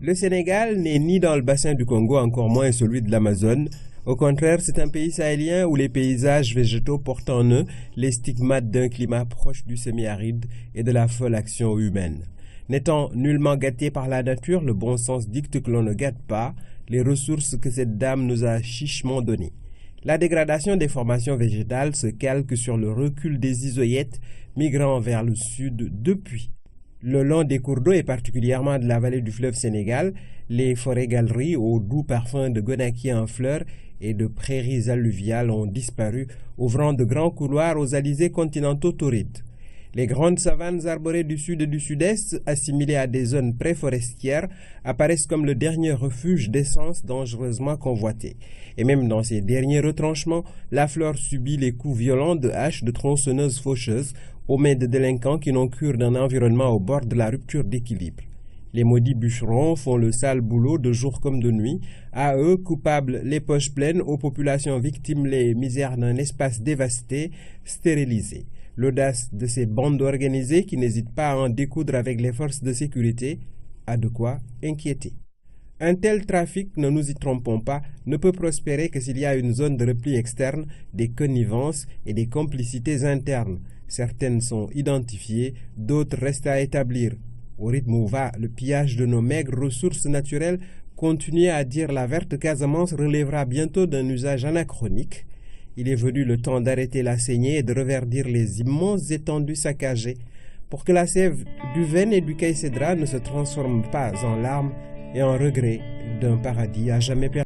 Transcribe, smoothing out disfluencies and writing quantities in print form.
Le Sénégal n'est ni dans le bassin du Congo, encore moins celui de l'Amazone. Au contraire, c'est un pays sahélien où les paysages végétaux portent en eux les stigmates d'un climat proche du semi-aride et de la folle action humaine. N'étant nullement gâté par la nature, le bon sens dicte que l'on ne gâte pas les ressources que cette dame nous a chichement données. La dégradation des formations végétales se calque sur le recul des isoïètes migrant vers le sud depuis. Le long des cours d'eau et particulièrement de la vallée du fleuve Sénégal, les forêts-galeries au doux parfum de gonaquiers en fleurs et de prairies alluviales ont disparu, ouvrant de grands couloirs aux alizés continentaux torrides. Les grandes savanes arborées du sud et du sud-est, assimilées à des zones préforestières, apparaissent comme le dernier refuge d'essence dangereusement convoité. Et même dans ces derniers retranchements, la flore subit les coups violents de haches de tronçonneuses faucheuses aux mains de délinquants qui n'ont cure d'un environnement au bord de la rupture d'équilibre. Les maudits bûcherons font le sale boulot de jour comme de nuit. À eux, coupables les poches pleines, aux populations victimes les misères d'un espace dévasté, stérilisé. L'audace de ces bandes organisées qui n'hésitent pas à en découdre avec les forces de sécurité a de quoi inquiéter. Un tel trafic, ne nous y trompons pas, ne peut prospérer que s'il y a une zone de repli externe, des connivences et des complicités internes. Certaines sont identifiées, d'autres restent à établir. Au rythme où va le pillage de nos maigres ressources naturelles, continuer à dire la verte Casamance relèvera bientôt d'un usage anachronique. Il est venu le temps d'arrêter la saignée et de reverdir les immenses étendues saccagées pour que la sève du Vène et du Caïcédra ne se transforme pas en larmes et en regrets d'un paradis à jamais perdu.